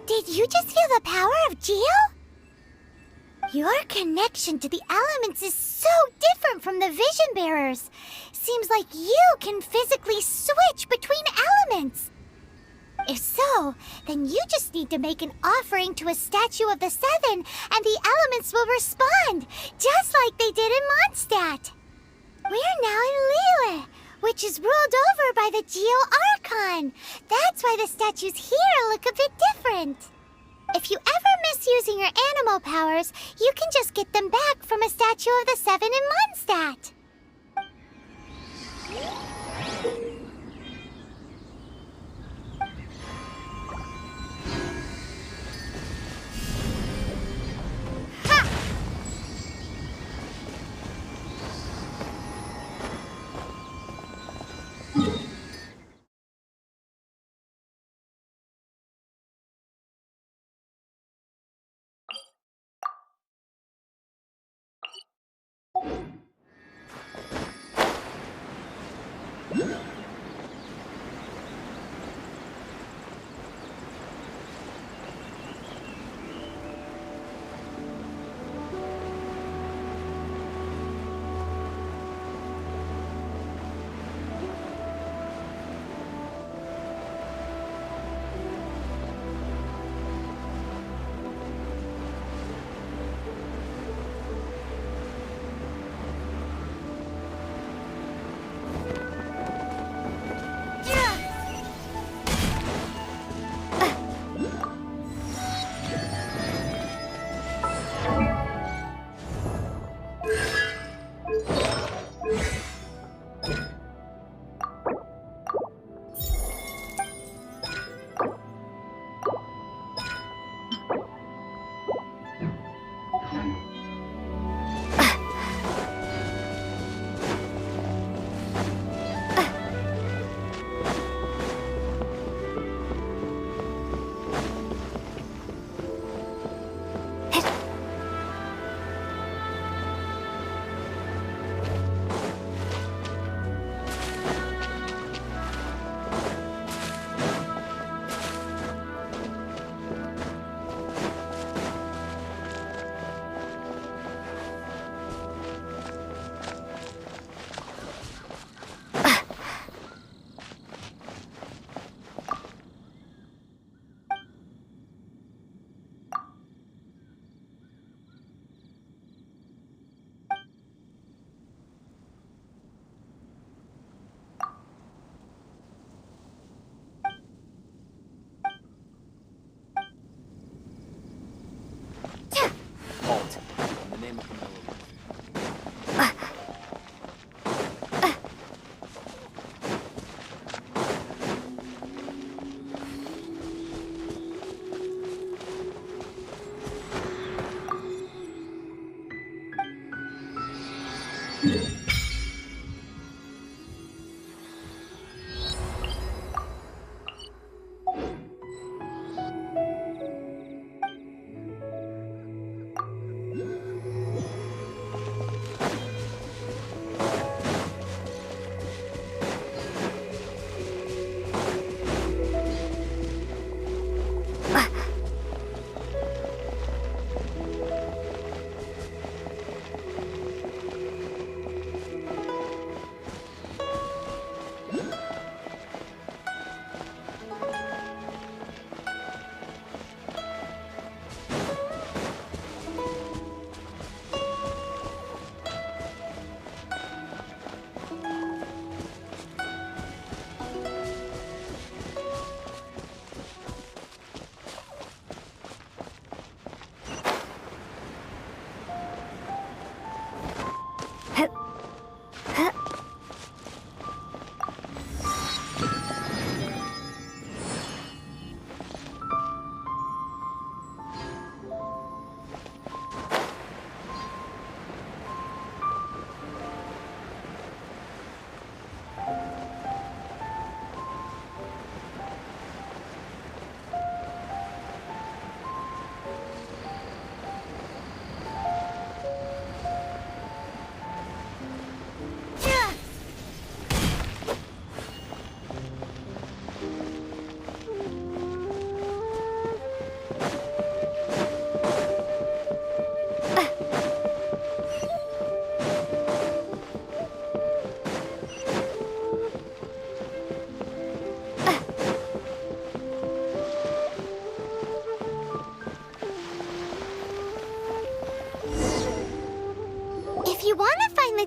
Did you just feel the power of Geo? Your connection to the elements is so different from the Vision Bearers. Seems like you can physically switch between elements. If so, then you just need to make an offering to a statue of the Seven, and the elements will respond, just like they did in Mondstadt. We're now in Liyue, which is ruled over by the Geo Archon. That's why the statues here look a bit different. If you ever miss using your animal powers, you can just get them back from a statue of the Seven in Mondstadt.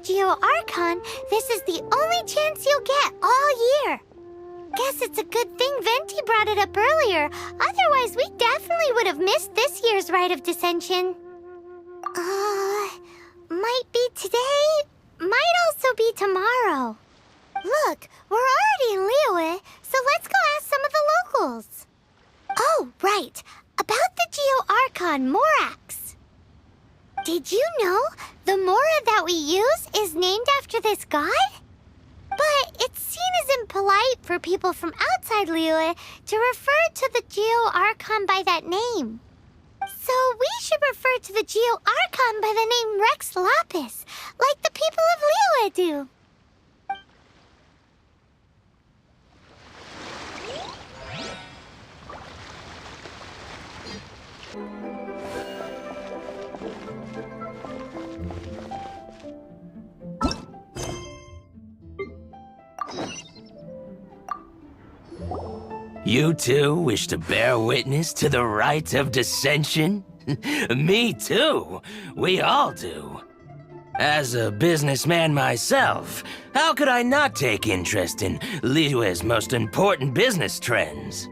Geo Archon, this is the only chance you'll get all year. Guess it's a good thing Venti brought it up earlier. Otherwise, we definitely would have missed this year's Rite of Dissension. Might be today, might also be tomorrow. Look, we're already in Liyue, so let's go ask some of the locals. Oh, right. About the Geo Archon Morax. Did you know the Mora that we use is named after this god? But it's seen as impolite for people from outside Liyue to refer to the Geo Archon by that name. So we should refer to the Geo Archon by the name Rex Lapis, like the people of Liyue do. You too wish to bear witness to the rite of dissension? Me too. We all do. As a businessman myself, how could I not take interest in Liyue's most important business trends?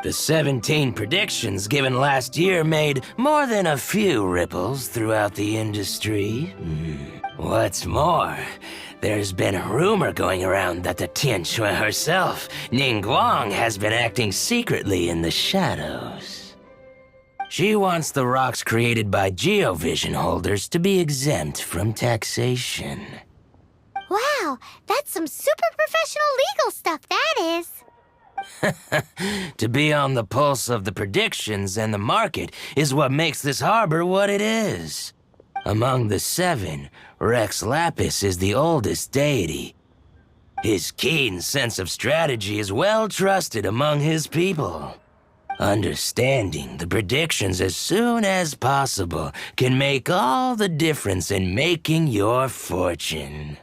The 17 predictions given last year made more than a few ripples throughout the industry. What's more, there's been a rumor going around that the Tianshui herself, Ningguang, has been acting secretly in the shadows. She wants the rocks created by Geovision holders to be exempt from taxation. Wow, that's some super professional legal stuff, that is. To be on the pulse of the predictions and the market is what makes this harbor what it is. Among the 7, Rex Lapis is the oldest deity. His keen sense of strategy is well trusted among his people. Understanding the predictions as soon as possible can make all the difference in making your fortune.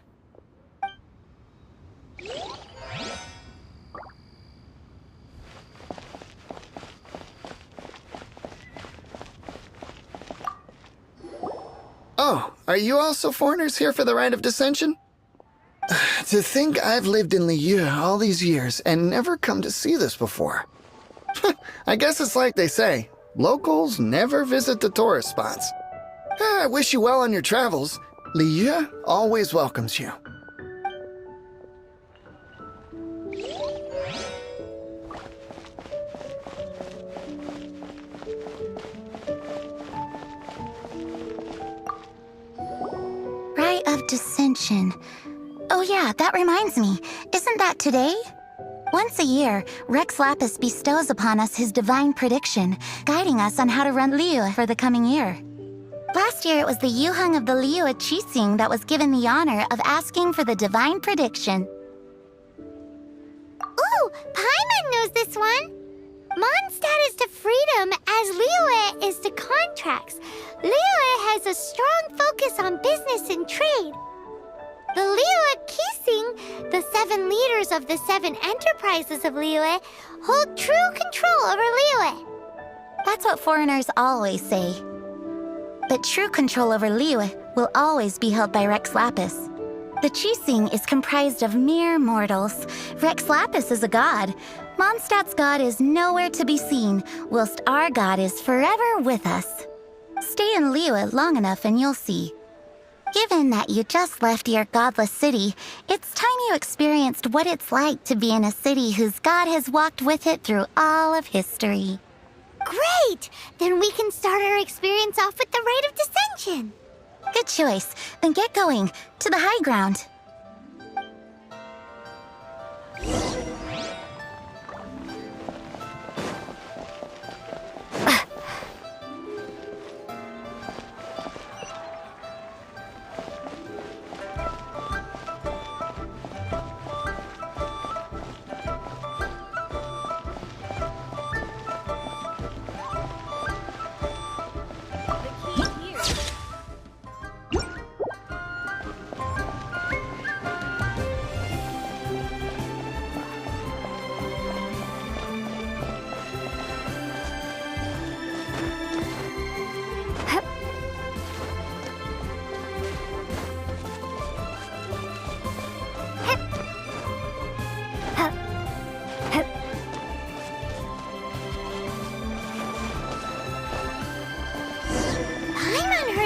Oh, are you also foreigners here for the Rite of Dissension? To think I've lived in Liyue all these years and never come to see this before. I guess it's like they say, locals never visit the tourist spots. I wish you well on your travels. Liyue always welcomes you. Rite of Dissension. Oh yeah, that reminds me. Isn't that today? Once a year, Rex Lapis bestows upon us his divine prediction, guiding us on how to run Liyue for the coming year. Last year, it was the Yuheng of the Liyue Qixing that was given the honor of asking for the divine prediction. Ooh, Paimon knows this one. Mondstadt is to freedom as Liyue is to contracts. Liyue has a strong focus on business and trade. The Liyue Qixing, the 7 leaders of the 7 enterprises of Liyue, hold true control over Liyue. That's what foreigners always say. But true control over Liyue will always be held by Rex Lapis. The Qixing is comprised of mere mortals. Rex Lapis is a god. Mondstadt's god is nowhere to be seen, whilst our god is forever with us. Stay in Liyue long enough and you'll see. Given that you just left your godless city, it's time you experienced what it's like to be in a city whose god has walked with it through all of history. Great! Then we can start our experience off with the Rite of Dissension. Good choice. Then get going. To the high ground.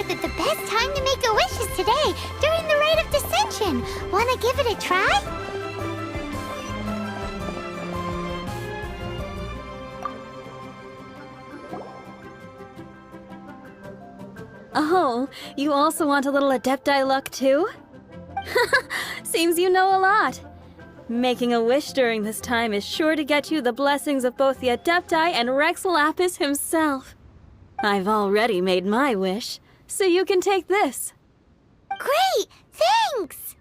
decided that the best time to make a wish is today, during the Rite of Dissension. Wanna give it a try? Oh, you also want a little Adepti luck too? Seems you know a lot. Making a wish during this time is sure to get you the blessings of both the Adepti and Rex Lapis himself. I've already made my wish, so you can take this. Great! Thanks!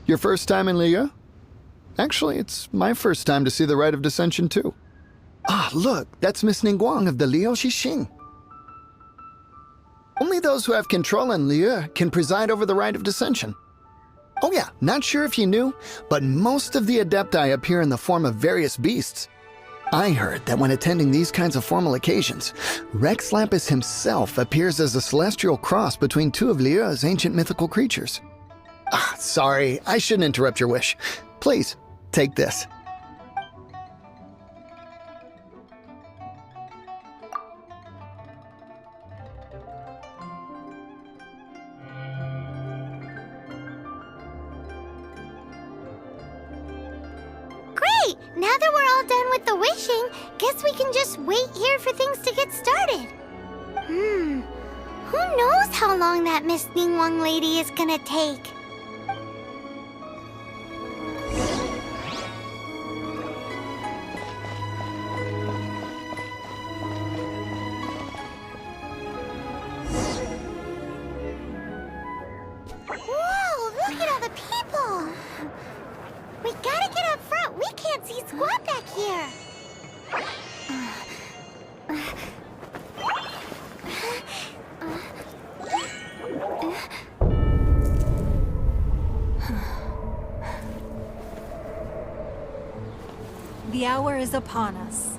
Your first time in Liyue? Actually, it's my first time to see the Rite of Dissension, too. Ah, look, that's Miss Ningguang of the Liu Xixing. Only those who have control in Liyue can preside over the Rite of Dissension. Oh yeah, not sure if you knew, but most of the Adepti appear in the form of various beasts. I heard that when attending these kinds of formal occasions, Rex Lapis himself appears as a celestial cross between two of Liyue's ancient mythical creatures. Ah, sorry, I shouldn't interrupt your wish. Please, take this. Great! Now that we're all done with the wishing, guess we can just wait here for things to get started. Who knows how long that Miss Ningguang lady is gonna take? Whoa, look at all the people! We gotta get up front. We can't see squat back here. The hour is upon us.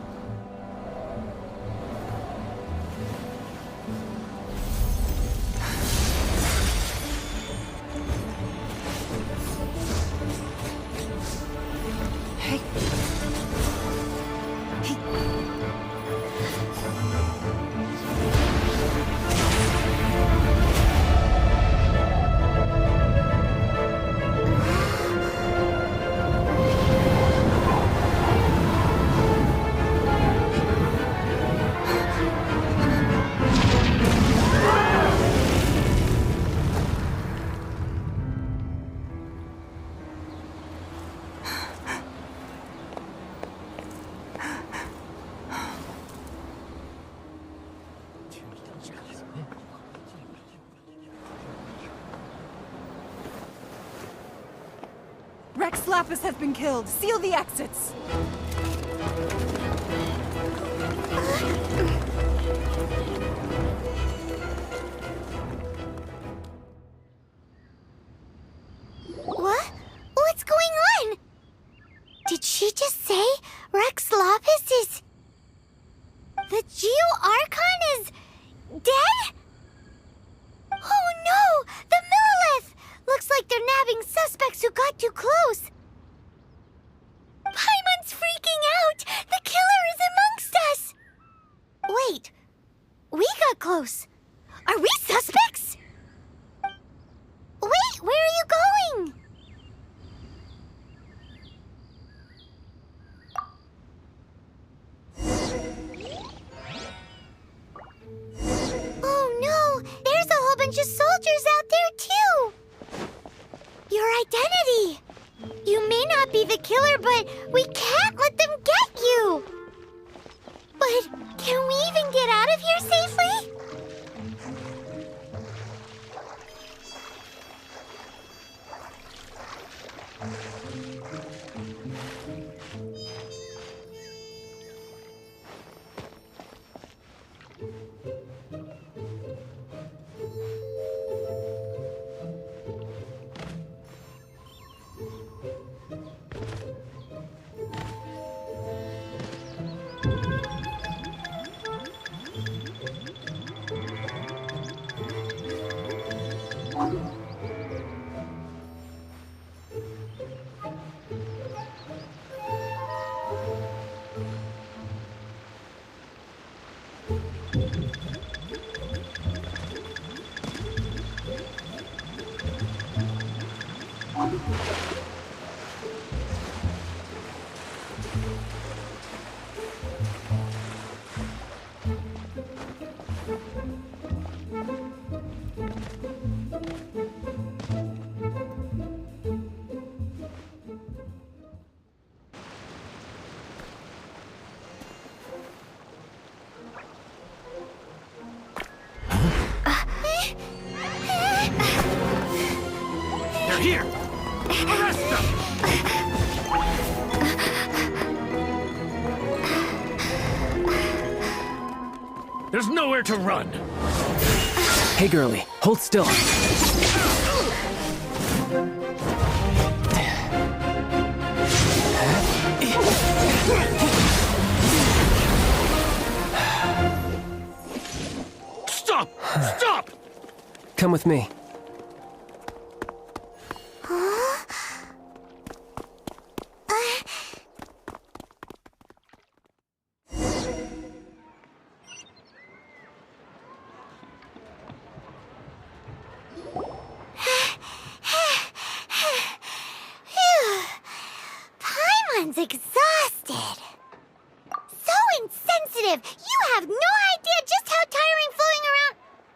Rex Lapis has been killed. Seal the exits. What? What's going on? Did she just say Rex Lapis is... The Geo-Archon is... dead? Oh no! The Millilith! Looks like they're nabbing suspects who got too close. Paimon's freaking out! The killer is amongst us! Wait, we got close. Are we suspects? Wait, where are you going? Oh no, there's a whole bunch of soldiers out there too! Your identity! You may not be the killer, but we can't let them get you! But can we even get out of here safely? There's nowhere to run. Hey, girlie, hold still. Stop! Stop! Come with me. Paimon's exhausted. So insensitive. You have no idea just how tiring floating around.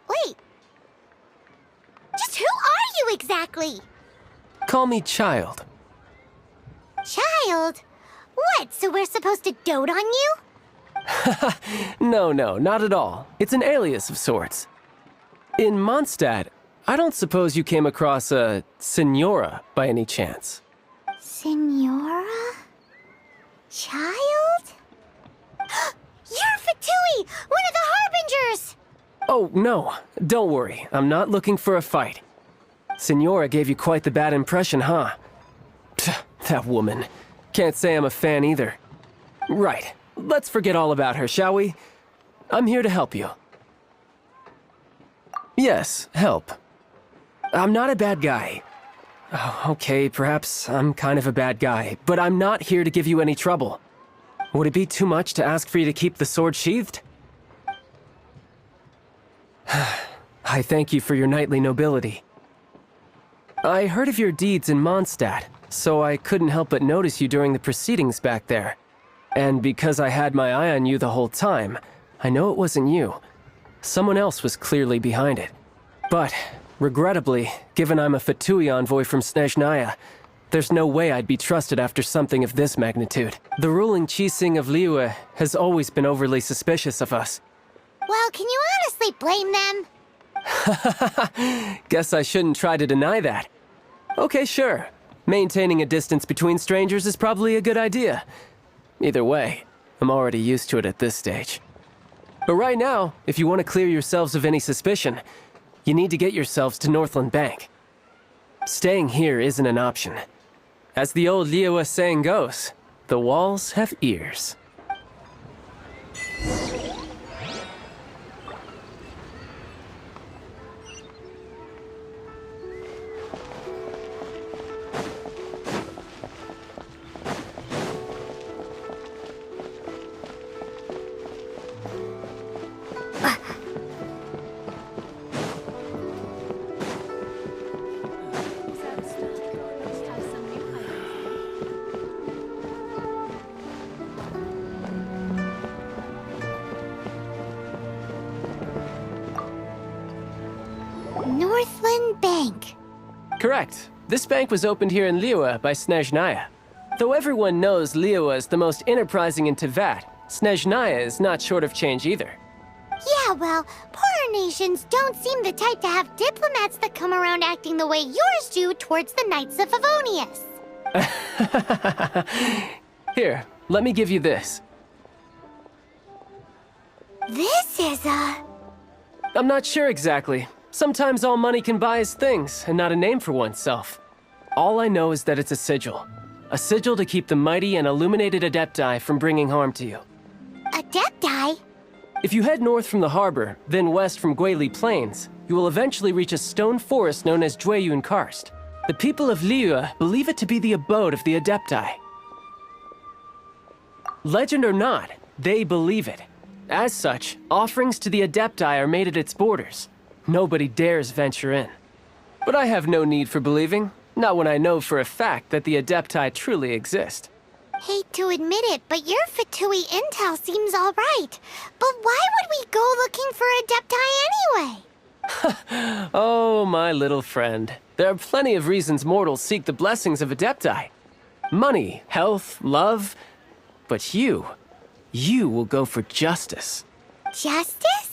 Wait. Just who are you exactly? Call me Child. Child? What, so we're supposed to dote on you? No, not at all. It's an alias of sorts. In Mondstadt, I don't suppose you came across a Senora by any chance. Senora? Child? You're Fatui, one of the Harbingers! Oh, no. Don't worry. I'm not looking for a fight. Senora gave you quite the bad impression, huh? Pfft, that woman. Can't say I'm a fan either. Right. Let's forget all about her, shall we? I'm here to help you. Yes, help. I'm not a bad guy. Oh, okay, perhaps I'm kind of a bad guy, but I'm not here to give you any trouble. Would it be too much to ask for you to keep the sword sheathed? I thank you for your knightly nobility. I heard of your deeds in Mondstadt, so I couldn't help but notice you during the proceedings back there. And because I had my eye on you the whole time, I know it wasn't you. Someone else was clearly behind it. But, regrettably, given I'm a Fatui envoy from Snezhnaya, there's no way I'd be trusted after something of this magnitude. The ruling Qixing of Liyue has always been overly suspicious of us. Well, can you honestly blame them? Guess I shouldn't try to deny that. Okay, sure. Maintaining a distance between strangers is probably a good idea. Either way, I'm already used to it at this stage. But right now, if you want to clear yourselves of any suspicion, you need to get yourselves to Northland Bank. Staying here isn't an option. As the old Liyue saying goes, the walls have ears. Northland Bank. Correct. This bank was opened here in Liyue by Snezhnaya. Though everyone knows Liyue is the most enterprising in Teyvat, Snezhnaya is not short of change either. Yeah, well, poorer nations don't seem the type to have diplomats that come around acting the way yours do towards the Knights of Favonius. Here, let me give you this. This is I'm not sure exactly. Sometimes all money can buy is things, and not a name for oneself. All I know is that it's a sigil. A sigil to keep the mighty and illuminated Adepti from bringing harm to you. Adepti? If you head north from the harbor, then west from Guili Plains, you will eventually reach a stone forest known as Jueyun Karst. The people of Liyue believe it to be the abode of the Adepti. Legend or not, they believe it. As such, offerings to the Adepti are made at its borders. Nobody dares venture in. But I have no need for believing, not when I know for a fact that the Adepti truly exist. Hate to admit it, but your Fatui intel seems all right. But why would we go looking for Adepti anyway? Oh, my little friend. There are plenty of reasons mortals seek the blessings of Adepti. Money, health, love. But you will go for justice. Justice?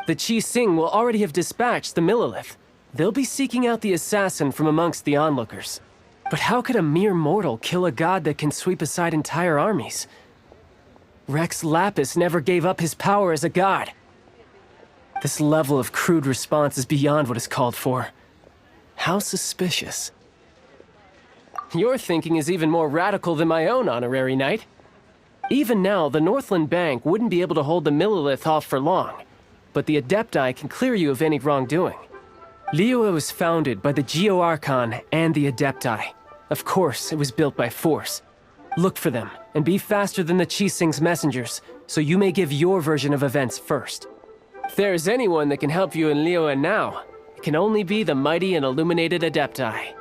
The Qixing will already have dispatched the Millelith. They'll be seeking out the assassin from amongst the onlookers. But how could a mere mortal kill a god that can sweep aside entire armies? Rex Lapis never gave up his power as a god. This level of crude response is beyond what is called for. How suspicious. Your thinking is even more radical than my own, Honorary Knight. Even now, the Northland Bank wouldn't be able to hold the Millilith off for long, but the Adepti can clear you of any wrongdoing. Liyue was founded by the Geo-Archon and the Adepti. Of course, it was built by force. Look for them, and be faster than the Qixing's messengers, so you may give your version of events first. If there is anyone that can help you in Liyue now, it can only be the mighty and illuminated Adepti.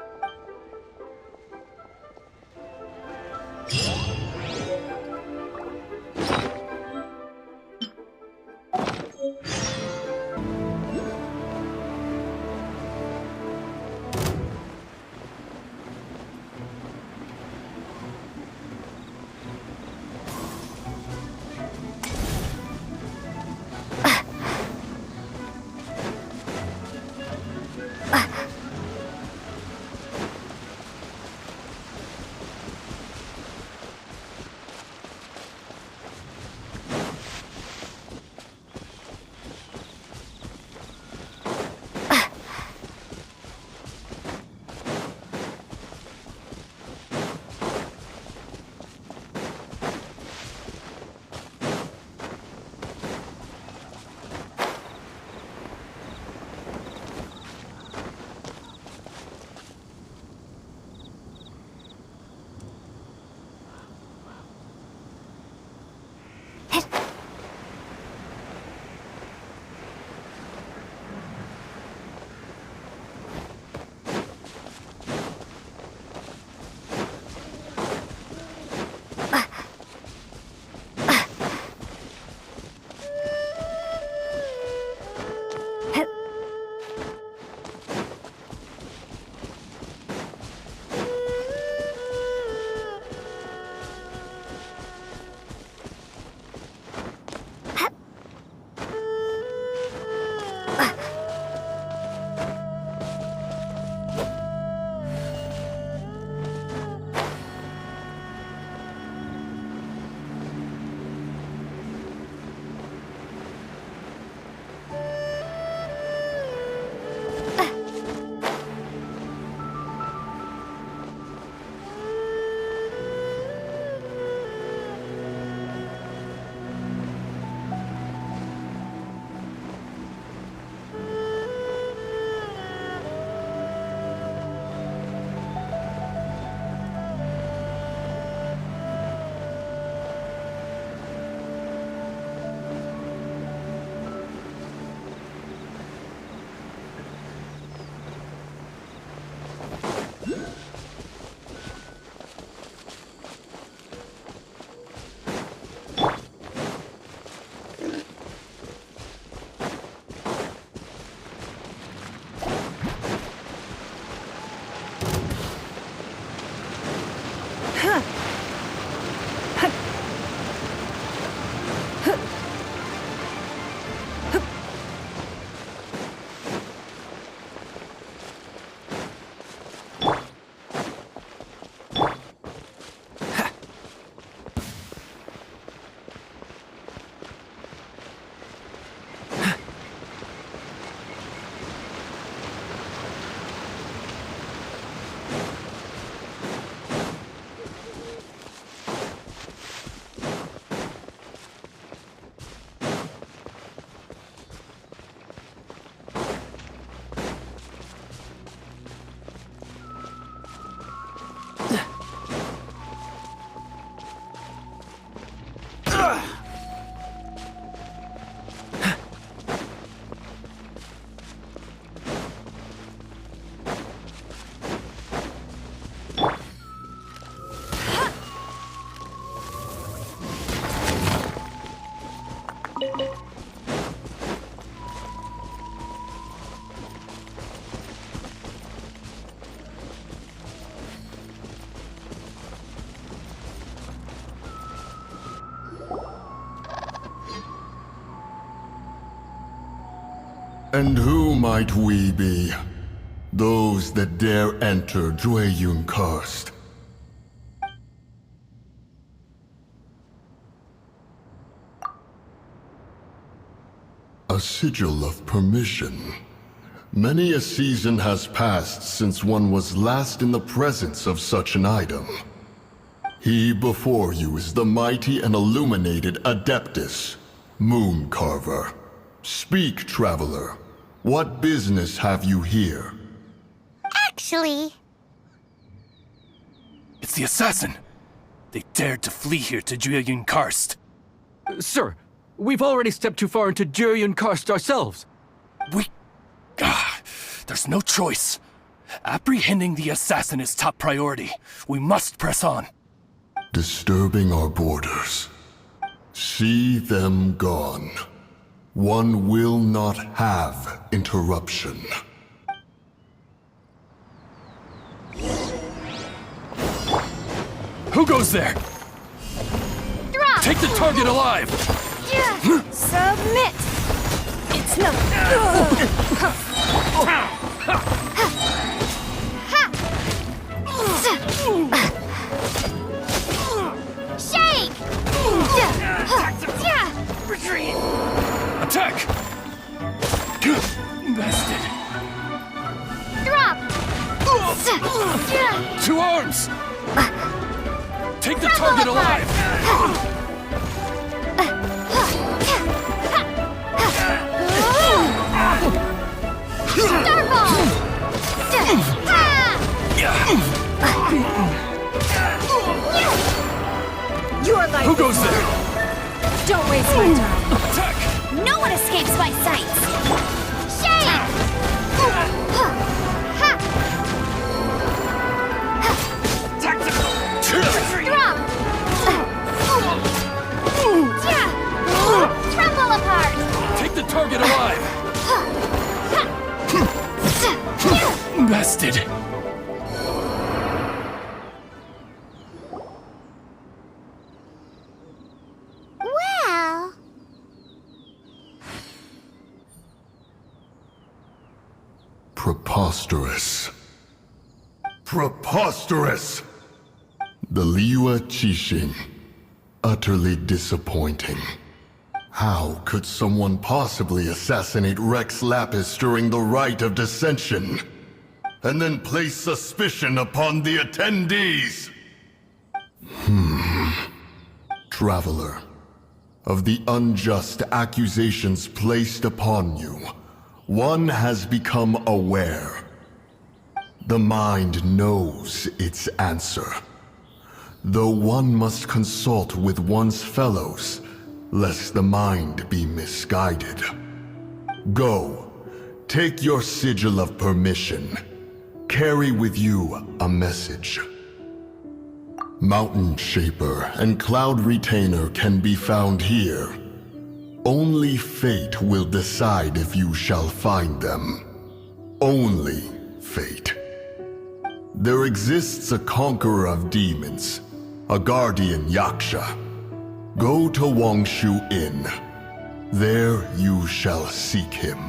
And who might we be? Those that dare enter Jueyun Karst. A sigil of permission. Many a season has passed since one was last in the presence of such an item. He before you is the mighty and illuminated Adeptus, Moon Carver. Speak, traveler. What business have you here? Actually, It's the assassin! They dared to flee here to Jueyun Karst. Sir, we've already stepped too far into Jueyun Karst ourselves. There's no choice. Apprehending the assassin is top priority. We must press on. Disturbing our borders. See them gone. One will not have interruption. Who goes there? drop! Take the target alive! Submit! It's no... Shake! Retreat! Attack! Bested. Drop! Two arms! Take the target alive! Starfall! Your life Who goes there? Don't waste my time. Attack! No one escapes my sights! Shake! Drop! Tremble apart! Take the target alive! Bested. Well... Preposterous. Preposterous! The Liyue Qixing. Utterly disappointing. How could someone possibly assassinate Rex Lapis during the Rite of Dissension? And then place suspicion upon the attendees? Traveler, of the unjust accusations placed upon you, one has become aware. The mind knows its answer, though one must consult with one's fellows, lest the mind be misguided. Go, take your sigil of permission. Carry with you a message. Mountain Shaper and Cloud Retainer can be found here. Only fate will decide if you shall find them. Only fate. There exists a conqueror of demons, a guardian Yaksha. Go to Wangshu Inn. There you shall seek him.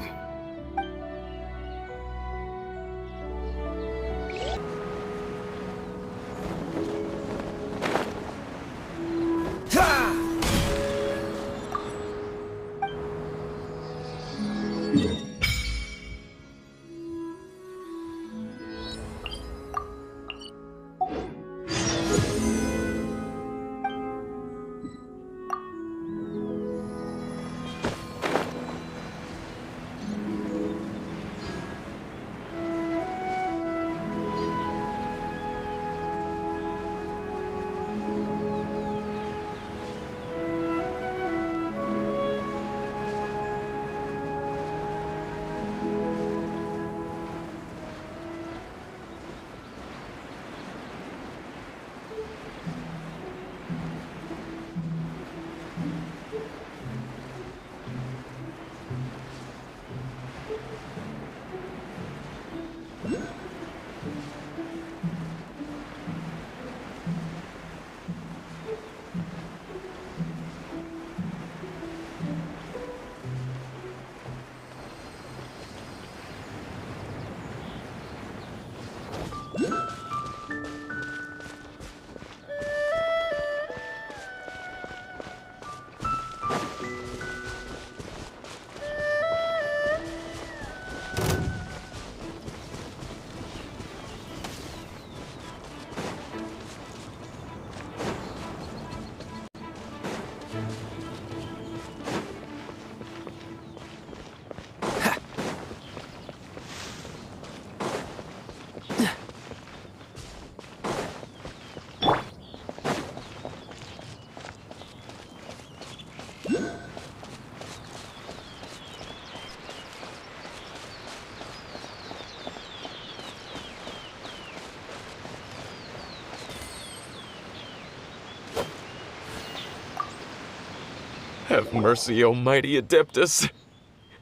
Have mercy, O mighty Adeptus.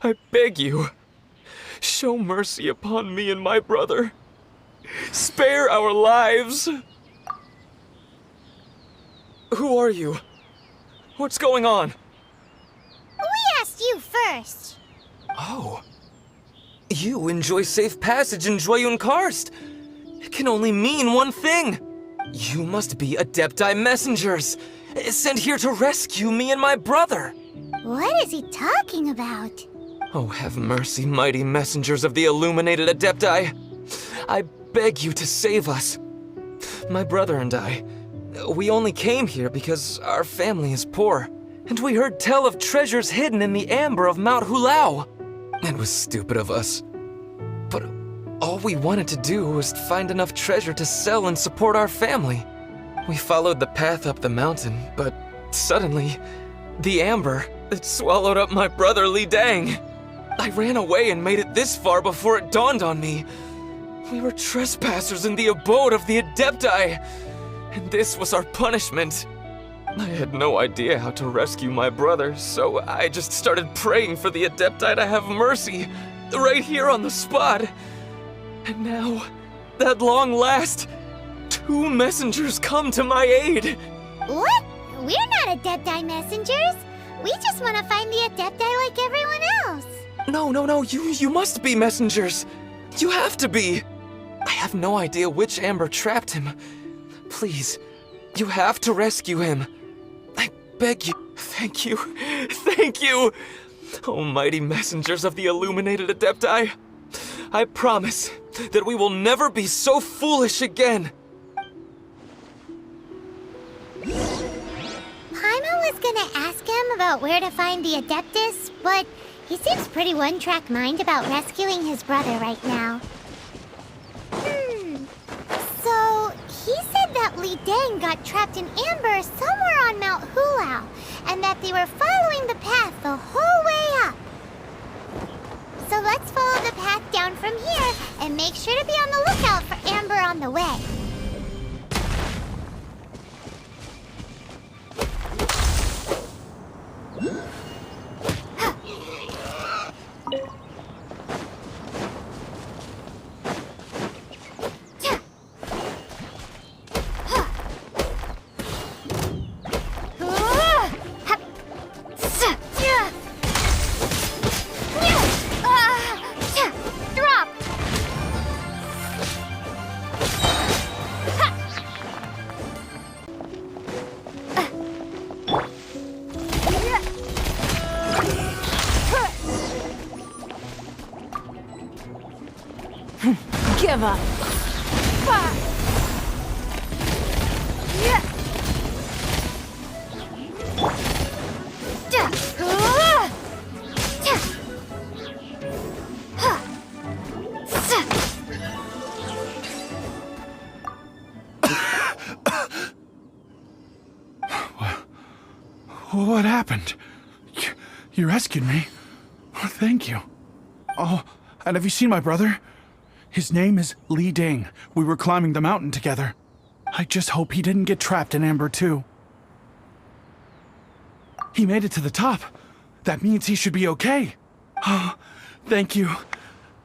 I beg you, show mercy upon me and my brother. Spare our lives! Who are you? What's going on? We asked you first. Oh. You enjoy safe passage in Jueyun Karst. It can only mean one thing. You must be Adepti messengers, sent here to rescue me and my brother. What is he talking about? Oh, have mercy, mighty messengers of the illuminated Adepti. I beg you to save us. My brother and I, we only came here because our family is poor, and we heard tell of treasures hidden in the amber of Mount Hulao. It was stupid of us. But all we wanted to do was find enough treasure to sell and support our family. We followed the path up the mountain, but suddenly, the amber, it swallowed up my brother Li Dang. I ran away and made it this far before it dawned on me. We were trespassers in the abode of the Adepti, and this was our punishment. I had no idea how to rescue my brother, so I just started praying for the Adepti to have mercy, right here on the spot. And now, at long last, 2 messengers come to my aid. What? We're not Adepti messengers. We just want to find the Adepti like everyone else. No, you must be messengers. You have to be. I have no idea which amber trapped him. Please, you have to rescue him. I beg you. Thank you. Thank you. Oh, mighty messengers of the illuminated Adepti. I promise that we will never be so foolish again. Paimon was gonna ask him about where to find the Adeptus, but he seems pretty one-track mind about rescuing his brother right now. So, he said that Li Dang got trapped in amber somewhere on Mount Hulao, and that they were following the path the whole way up. So let's follow the path down from here, and make sure to be on the lookout for amber on the way. Drop! Give up. What happened? You rescued me. Oh, thank you. Oh, and have you seen my brother? His name is Li Ding. We were climbing the mountain together. I just hope he didn't get trapped in amber too. He made it to the top. That means he should be okay. Oh, thank you.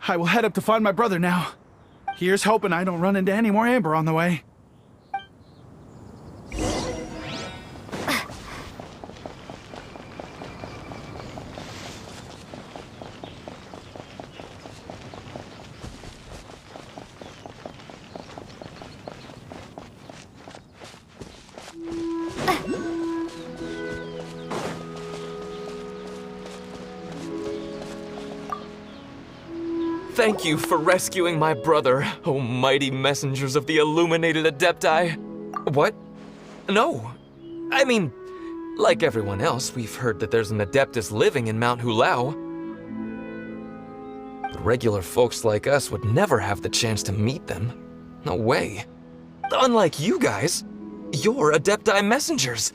I will head up to find my brother now. Here's hoping I don't run into any more amber on the way. Thank you for rescuing my brother, oh mighty messengers of the illuminated Adepti. What? No. I mean, Like everyone else, we've heard that there's an Adeptus living in Mount Hulao. But regular folks like us would never have the chance to meet them. No way. Unlike you guys, you're Adepti messengers,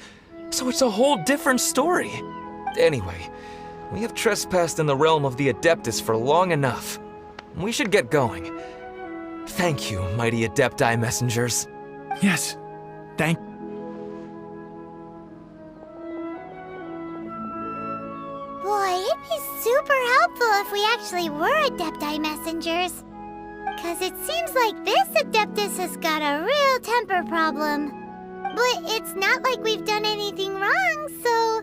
so it's a whole different story. Anyway, we have trespassed in the realm of the Adeptus for long enough. We should get going. Thank you, mighty Adepti messengers. Yes, thank. Boy, it'd be super helpful if we actually were Adepti messengers. Cause it seems like this Adeptus has got a real temper problem. But it's not like we've done anything wrong, so...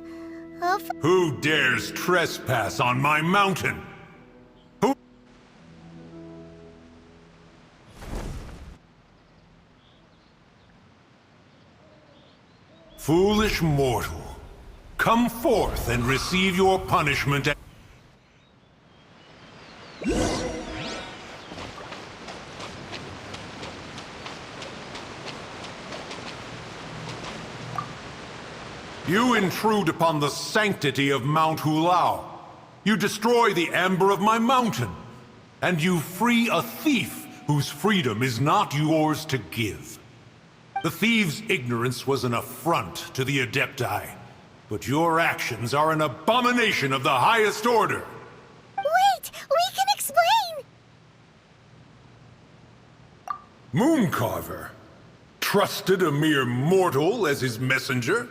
Who dares trespass on my mountain? Who? Foolish mortal, come forth and receive your punishment. You intrude upon the sanctity of Mount Hulao. You destroy the amber of my mountain. And you free a thief whose freedom is not yours to give. The thief's ignorance was an affront to the Adepti. But your actions are an abomination of the highest order. Wait! We can explain! Mooncarver trusted a mere mortal as his messenger?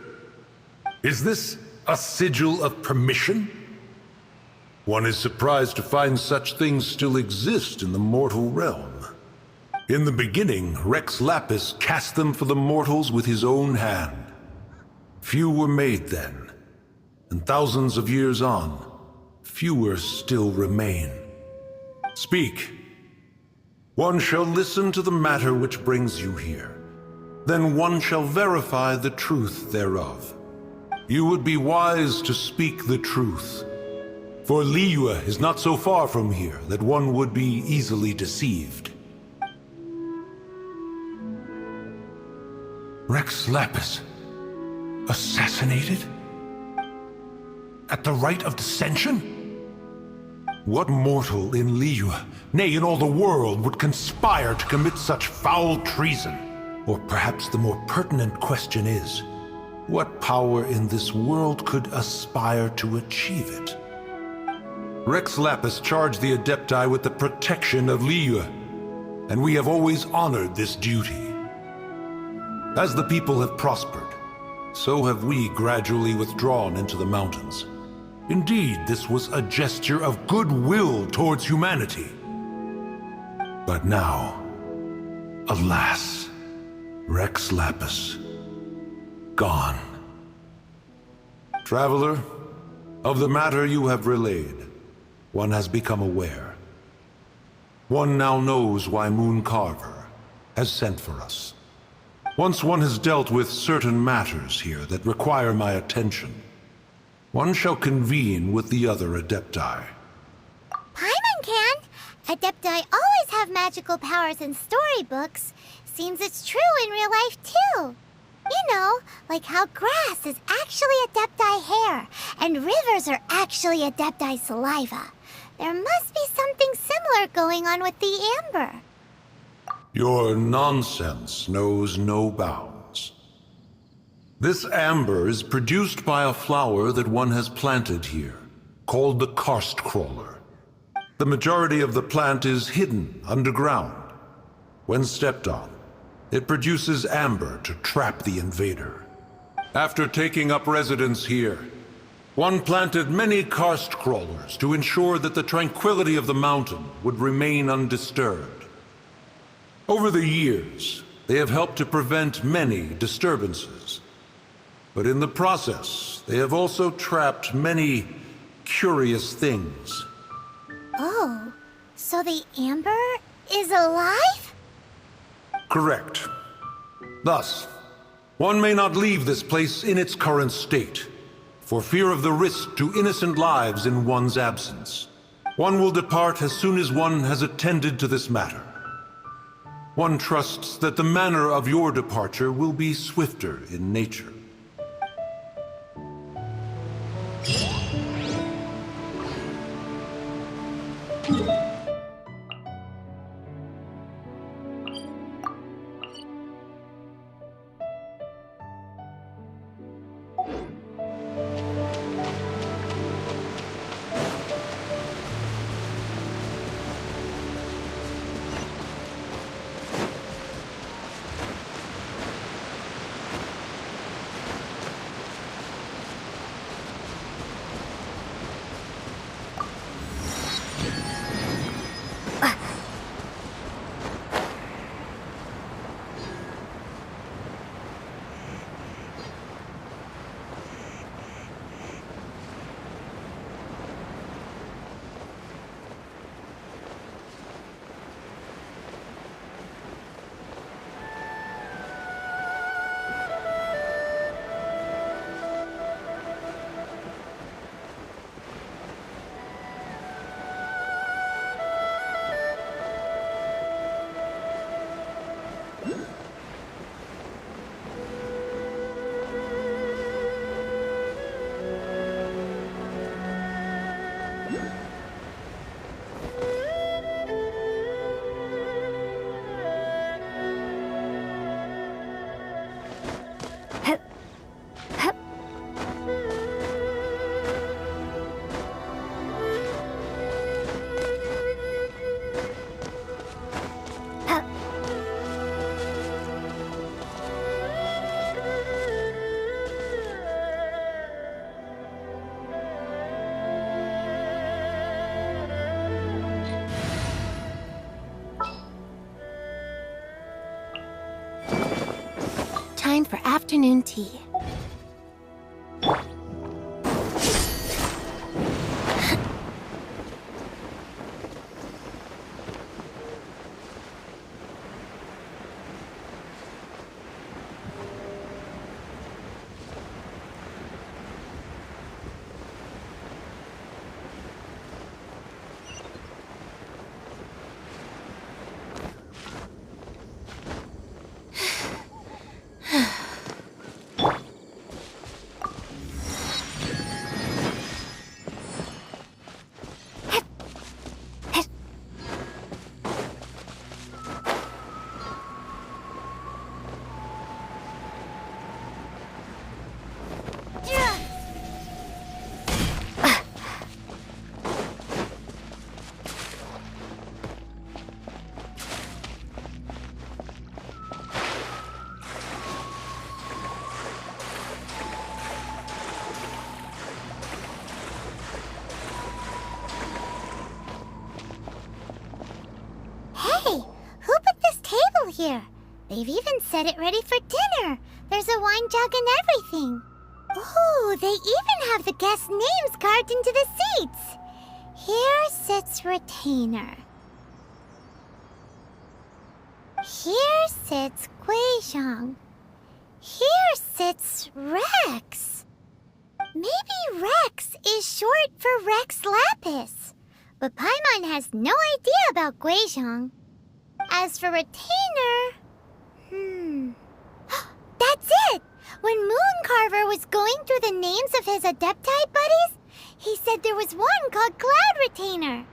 Is this a sigil of permission? One is surprised to find such things still exist in the mortal realm. In the beginning, Rex Lapis cast them for the mortals with his own hand. Few were made then, and thousands of years on, fewer still remain. Speak. One shall listen to the matter which brings you here. Then one shall verify the truth thereof. You would be wise to speak the truth. For Liyue is not so far from here that one would be easily deceived. Rex Lapis, assassinated? At the rite of dissension? What mortal in Liyue, nay in all the world, would conspire to commit such foul treason? Or perhaps the more pertinent question is, what power in this world could aspire to achieve it? Rex Lapis charged the Adepti with the protection of Liyue, and we have always honored this duty. As the people have prospered, so have we gradually withdrawn into the mountains. Indeed, this was a gesture of goodwill towards humanity. But now, alas, Rex Lapis, gone. Traveler, of the matter you have relayed, one has become aware. One now knows why Mooncarver has sent for us. Once one has dealt with certain matters here that require my attention, one shall convene with the other Adepti. Paimon can! Adepti always have magical powers in storybooks. Seems it's true in real life, too. You know, like how grass is actually Adepti hair, and rivers are actually Adepti saliva. There must be something similar going on with the amber. Your nonsense knows no bounds. This amber is produced by a flower that one has planted here, called the karst crawler. The majority of the plant is hidden underground. When stepped on, it produces amber to trap the invader. After taking up residence here, one planted many karst crawlers to ensure that the tranquility of the mountain would remain undisturbed. Over the years, they have helped to prevent many disturbances. But in the process, they have also trapped many curious things. Oh, so the amber is alive? Correct. Thus, one may not leave this place in its current state, for fear of the risk to innocent lives in one's absence. One will depart as soon as one has attended to this matter. One trusts that the manner of your departure will be swifter in nature. for afternoon tea. Here. They've even set it ready for dinner. There's a wine jug and everything. Ooh, they even have the guests' names carved into the seats. Here sits Retainer. Here sits Guizhong. Here sits Rex. Maybe Rex is short for Rex Lapis. But Paimon has no idea about Guizhong. As for Retainer... That's it! When Mooncarver was going through the names of his Adepti buddies, he said there was one called Cloud Retainer.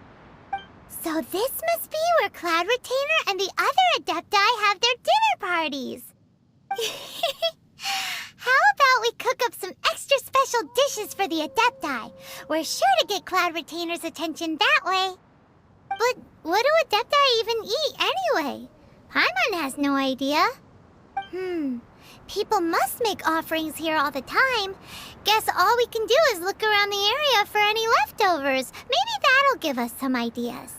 So this must be where Cloud Retainer and the other Adepti have their dinner parties. How about we cook up some extra special dishes for the Adepti? We're sure to get Cloud Retainer's attention that way. But what do Adepti even eat anyway? Paimon has no idea. People must make offerings here all the time. Guess all we can do is look around the area for any leftovers. Maybe that'll give us some ideas.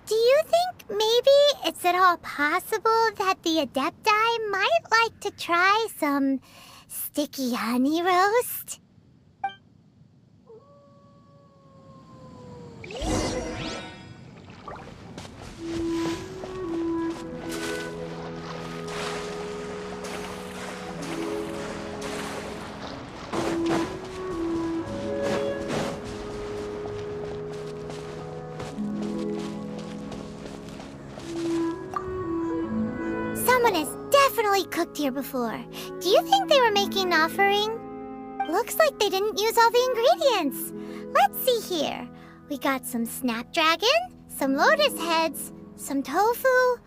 Do you think maybe it's at all possible that the Adepti might like to try some sticky honey roast? Someone has definitely cooked here before. Do you think they were making an offering? Looks like they didn't use all the ingredients. Let's see here. We got some snapdragon, some lotus heads, some tofu.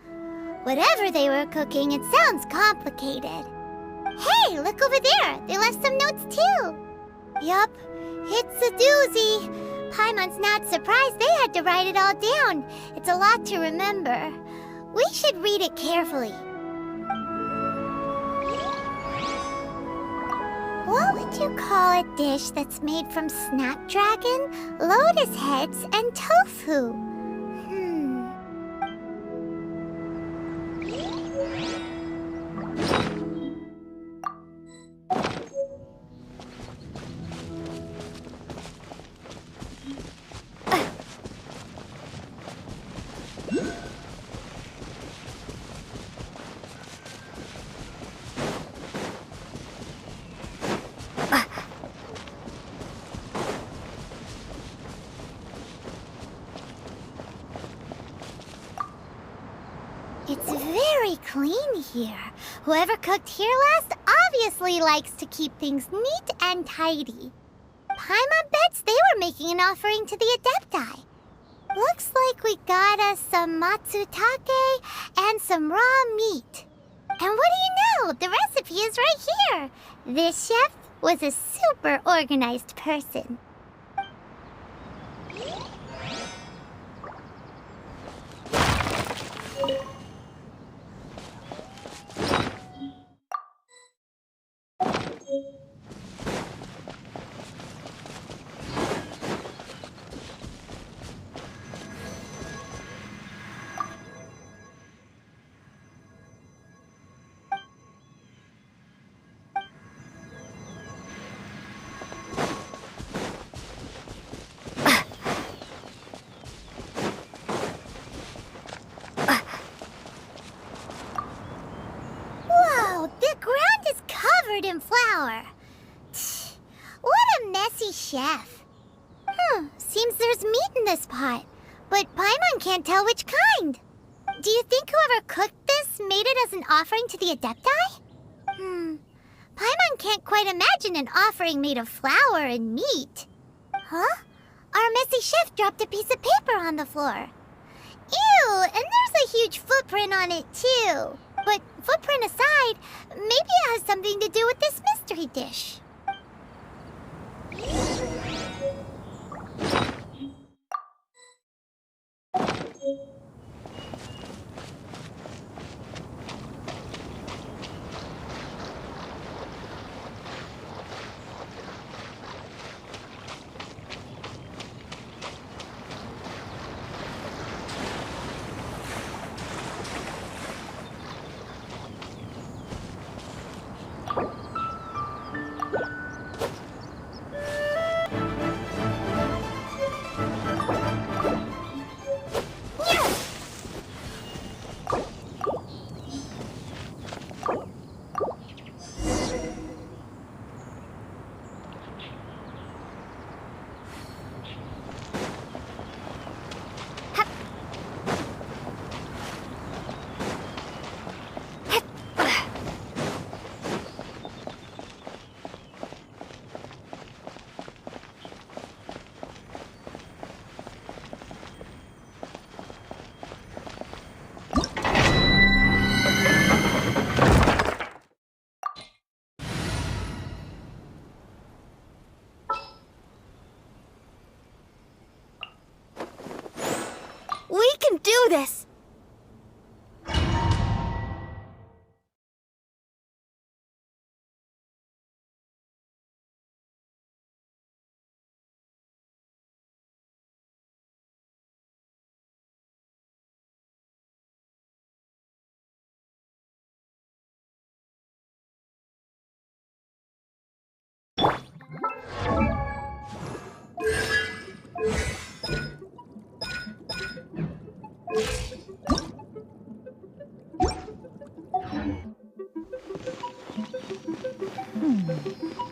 Whatever they were cooking, it sounds complicated. Hey, look over there. They left some notes too. Yup, it's a doozy. Paimon's not surprised they had to write it all down. It's a lot to remember. We should read it carefully. What would you call a dish that's made from snapdragon, lotus heads, and tofu? It's very clean here. Whoever cooked here last obviously likes to keep things neat and tidy. Paimon bets they were making an offering to the Adepti. Looks like we got us some matsutake and some raw meat. And what do you know? The recipe is right here. This chef was a super organized person. chef. Seems there's meat in this pot, but Paimon can't tell which kind. Do you think whoever cooked this made it as an offering to the Adepti? Paimon can't quite imagine an offering made of flour and meat. Huh? Our messy chef dropped a piece of paper on the floor. Ew, and there's a huge footprint on it too. But footprint aside, maybe it has something to do with this mystery dish. We can do this!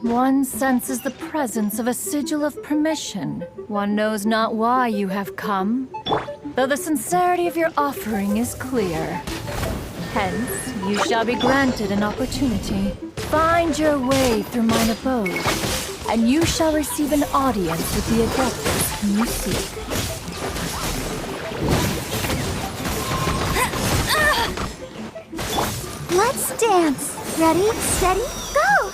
One senses the presence of a sigil of permission. One knows not why you have come, though the sincerity of your offering is clear. Hence, you shall be granted an opportunity. Find your way through mine abode, and you shall receive an audience with the Adeptus whom you seek. Let's dance. Ready, steady, go!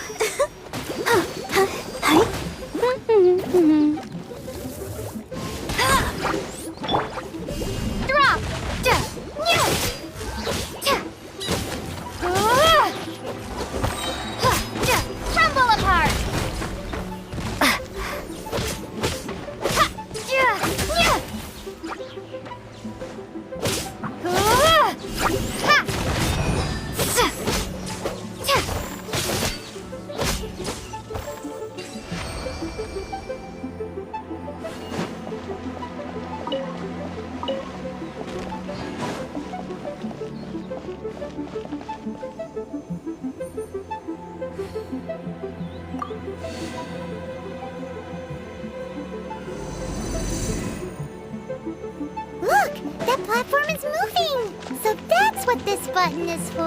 Drop! Crumble apart! Look! That platform is moving! So that's what this button is for!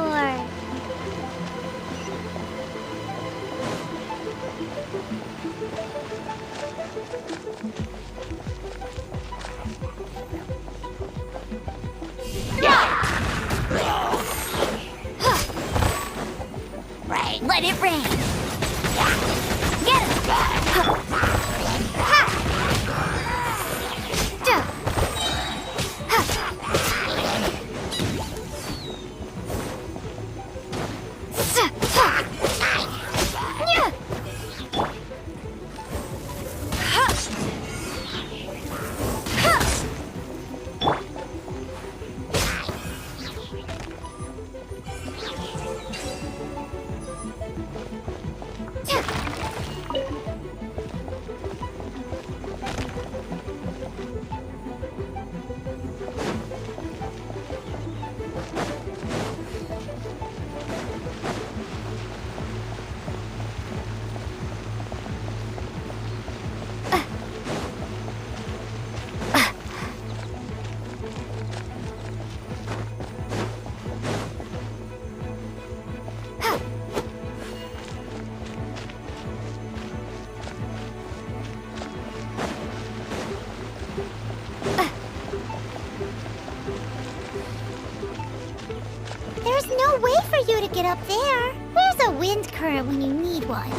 Right, let it rain! Get it! up there. Where's a wind current when you need one?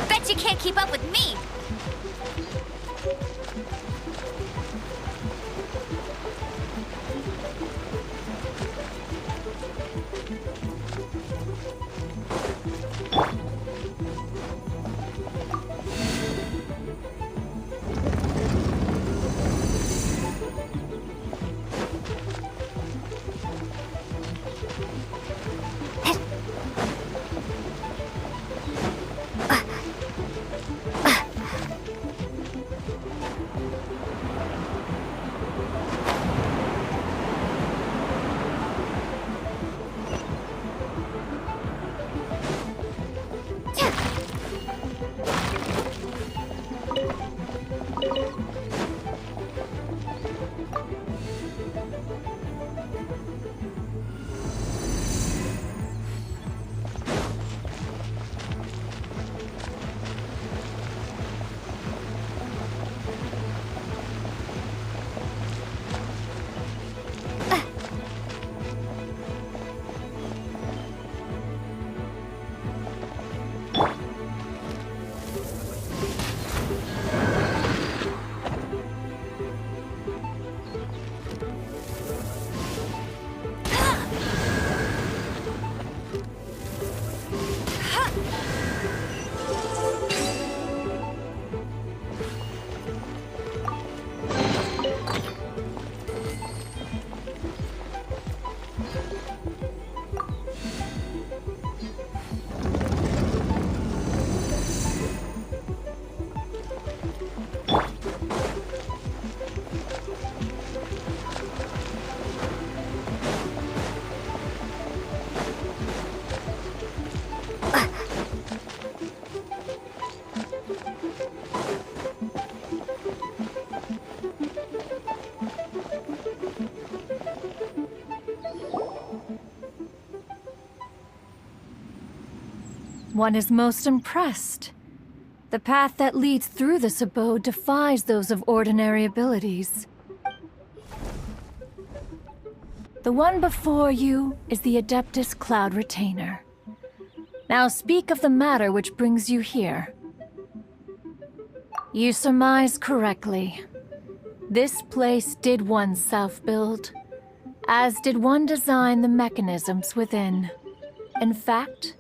Bet you can't keep up with me! One is most impressed. The path that leads through this abode defies those of ordinary abilities. The one before you is the Adeptus Cloud Retainer. Now speak of the matter which brings you here. You surmise correctly. This place did one self-build, as did one design the mechanisms within. In fact,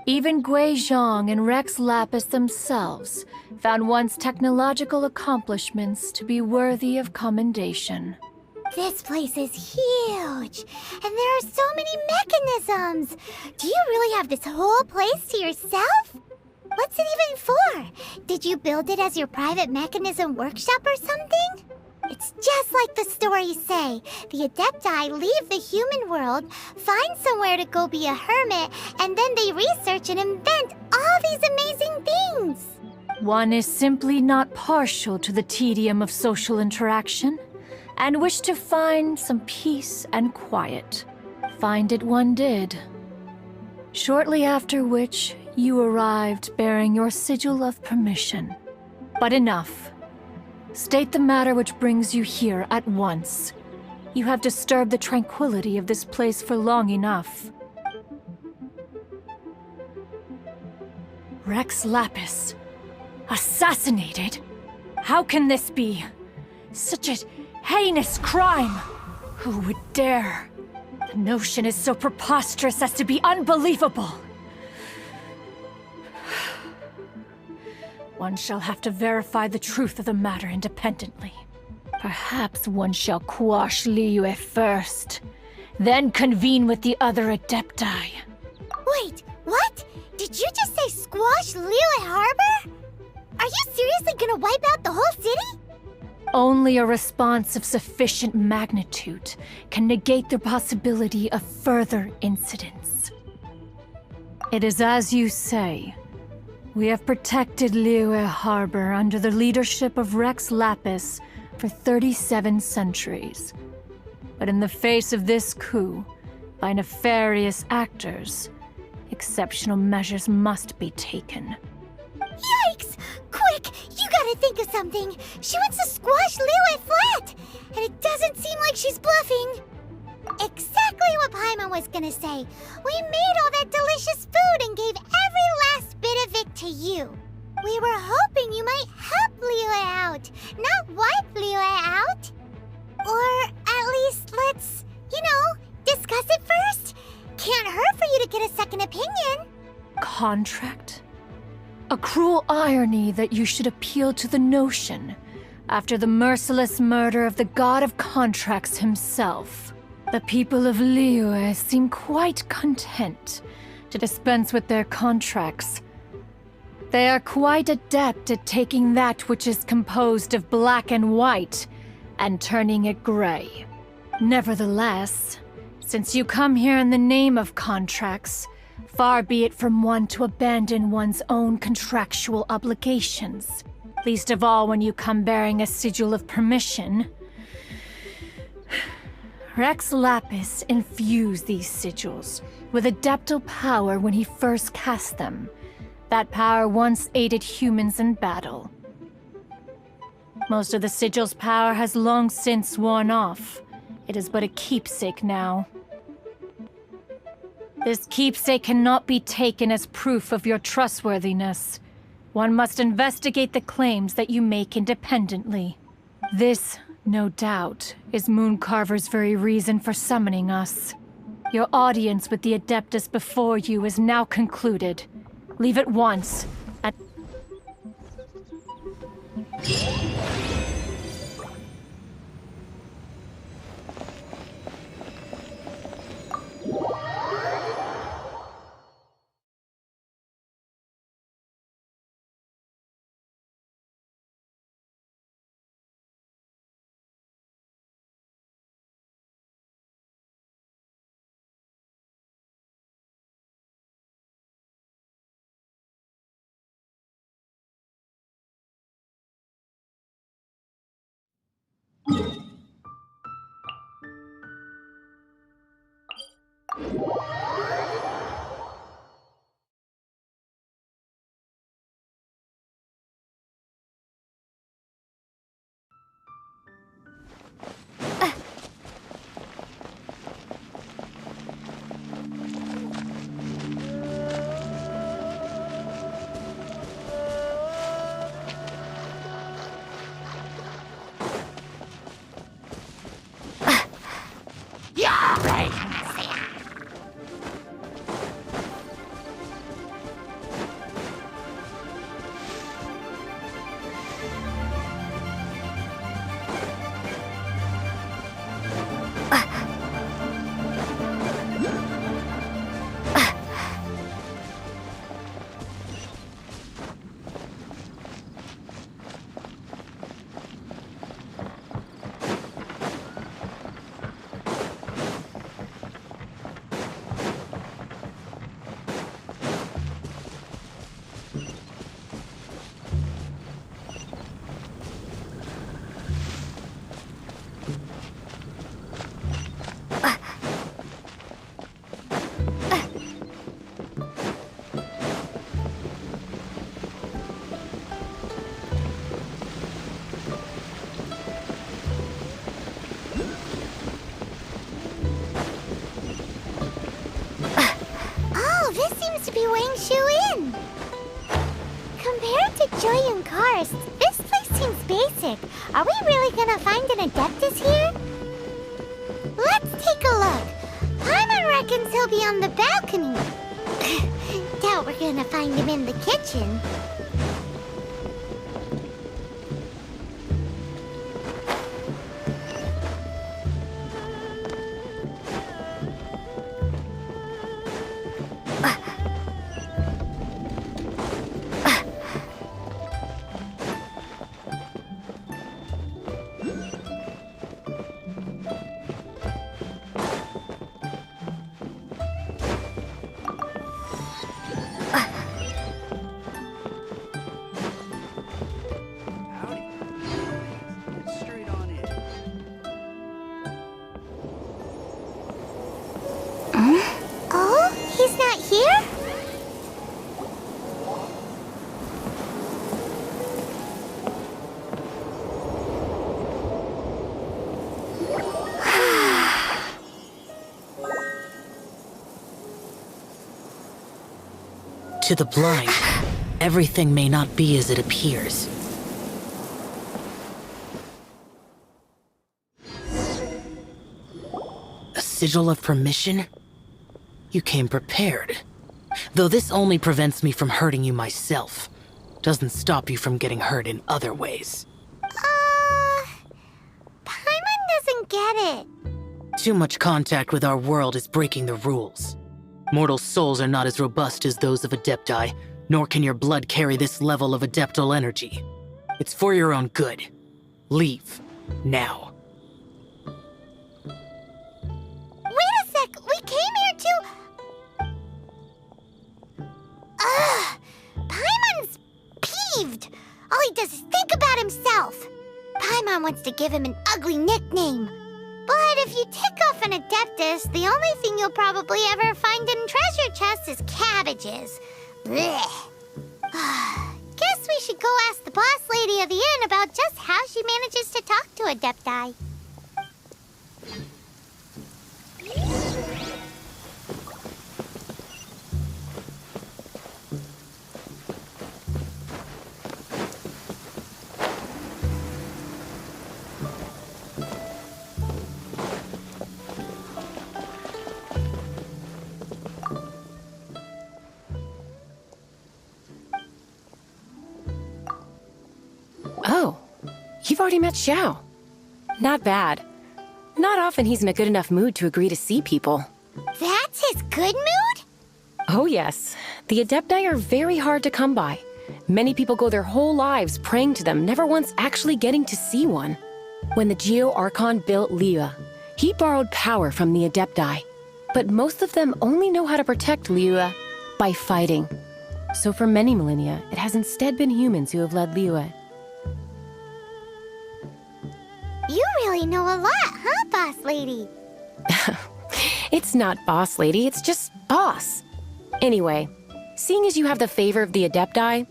even Gui Zhang and Rex Lapis themselves found one's technological accomplishments to be worthy of commendation. This place is huge, and there are so many mechanisms. Do you really have this whole place to yourself? What's it even for? Did you build it as your private mechanism workshop or something? It's just like the stories say. The Adepti leave the human world, find somewhere to go be a hermit, and then they research and invent all these amazing things. One is simply not partial to the tedium of social interaction, and wished to find some peace and quiet. Find it one did. Shortly after which, you arrived bearing your sigil of permission. But enough. State the matter which brings you here at once. You have disturbed the tranquility of this place for long enough. Rex Lapis. Assassinated? How can this be? Such a heinous crime! Who would dare? The notion is so preposterous as to be unbelievable. One shall have to verify the truth of the matter independently. Perhaps one shall quash Liyue first, then convene with the other Adepti. Wait, what? Did you just say squash Liyue Harbor? Are you seriously gonna wipe out the whole city? Only a response of sufficient magnitude can negate the possibility of further incidents. It is as you say. We have protected Liyue Harbor under the leadership of Rex Lapis for 37 centuries. But in the face of this coup, by nefarious actors, exceptional measures must be taken. Yikes! Quick, you gotta think of something. She wants to squash Liyue flat, and it doesn't seem like she's bluffing. Exactly what Paimon was gonna say. We made all that delicious food and gave every last bit of it to you. We were hoping you might help Liyue out, not wipe Liyue out. Or at least let's, discuss it first. Can't hurt for you to get a second opinion. Contract? A cruel irony that you should appeal to the notion after the merciless murder of the god of contracts himself. The people of Liyue seem quite content to dispense with their contracts. They are quite adept at taking that which is composed of black and white and turning it gray. Nevertheless, since you come here in the name of contracts, far be it from one to abandon one's own contractual obligations, least of all when you come bearing a sigil of permission. Rex Lapis infused these sigils with adeptal power when he first cast them. That power once aided humans in battle. Most of the sigil's power has long since worn off. It is but a keepsake now. This keepsake cannot be taken as proof of your trustworthiness. One must investigate the claims that you make independently. This, no doubt, is Mooncarver's very reason for summoning us. Your audience with the Adeptus before you is now concluded. Leave at once, and... seems to be weighing Shu in. Compared to Jueyun Karst, this place seems basic. Are we really gonna find an Adeptus here? Let's take a look. Paimon reckons he'll be on the balcony. Doubt we're gonna find him in the kitchen. Oh, he's not here? To the blind, everything may not be as it appears. A sigil of permission? You came prepared. Though this only prevents me from hurting you myself. Doesn't stop you from getting hurt in other ways. Paimon doesn't get it. Too much contact with our world is breaking the rules. Mortal souls are not as robust as those of Adepti, nor can your blood carry this level of adeptal energy. It's for your own good. Leave. Now. Wait a sec, we came here to... Ugh! Paimon's peeved. All he does is think about himself. Paimon wants to give him an ugly nickname. But if you tick off an Adeptus, the only thing you'll probably ever find in treasure chests is cabbages. Blech. Guess we should go ask the boss lady of the inn about just how she manages to talk to Adepti. Oh, you've already met Xiao. Not bad. Not often he's in a good enough mood to agree to see people. That's his good mood? Oh yes, the Adepti are very hard to come by. Many people go their whole lives praying to them, never once actually getting to see one. When the Geo Archon built Liyue, he borrowed power from the Adepti. But most of them only know how to protect Liyue by fighting. So for many millennia, it has instead been humans who have led Liyue. You really know a lot, huh, boss lady? It's not boss lady, it's just boss. Anyway, seeing as you have the favor of the Adepti,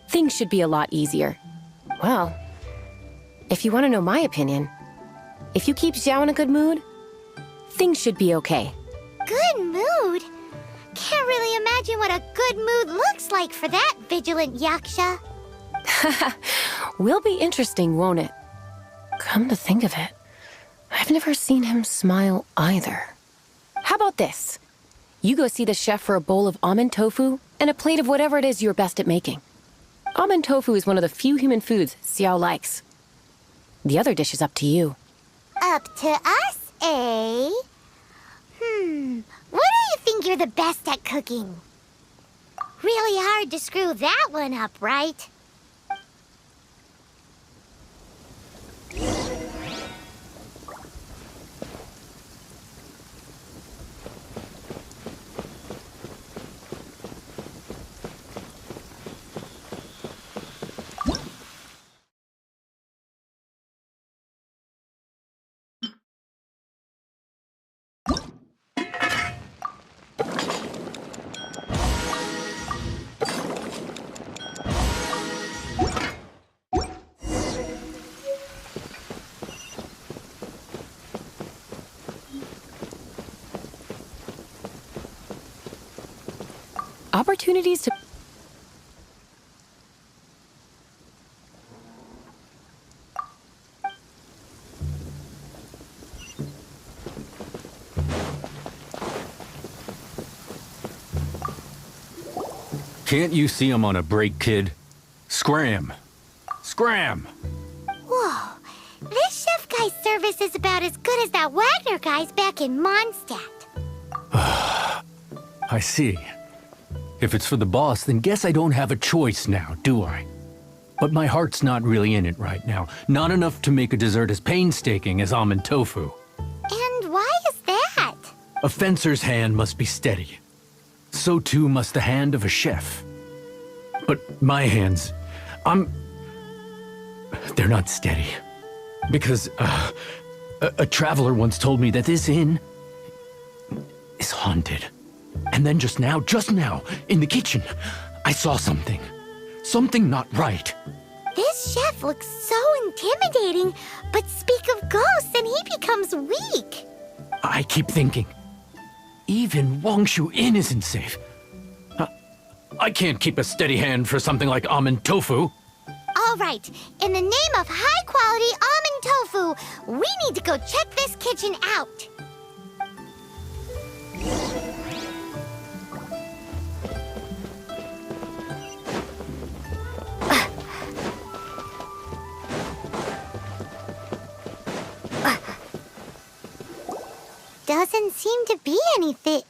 things should be a lot easier. Well, if you want to know my opinion, if you keep Xiao in a good mood, things should be okay. Good mood? Can't really imagine what a good mood looks like for that vigilant yaksha. Will be interesting, won't it? Come to think of it, I've never seen him smile either. How about this? You go see the chef for a bowl of almond tofu and a plate of whatever it is you're best at making. Almond tofu is one of the few human foods Xiao likes. The other dish is up to you. Up to us, eh? What do you think you're the best at cooking? Really hard to screw that one up, right? Opportunities to... Can't you see I'm on a break, kid? Scram! Scram! Whoa, this chef guy's service is about as good as that Wagner guy's back in Mondstadt. I see. If it's for the boss, then guess I don't have a choice now, do I? But my heart's not really in it right now. Not enough to make a dessert as painstaking as almond tofu. And why is that? A fencer's hand must be steady. So too must the hand of a chef. But my hands, they're not steady. Because, a traveler once told me that this inn is haunted. And then just now, in the kitchen, I saw something. Something not right. This chef looks so intimidating, but speak of ghosts and he becomes weak. I keep thinking, even Wangshu Inn isn't safe. I can't keep a steady hand for something like almond tofu. All right, in the name of high-quality almond tofu, we need to go check this kitchen out. Doesn't seem to be anything.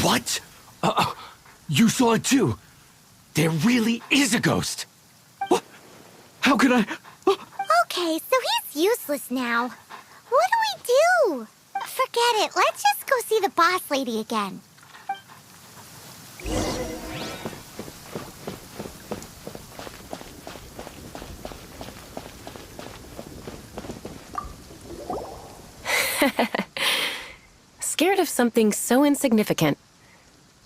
What? You saw it too? There really is a ghost. What? How could I? Okay, so he's useless now. What do we do? Forget it. Let's just go see the boss lady again. Scared of something so insignificant.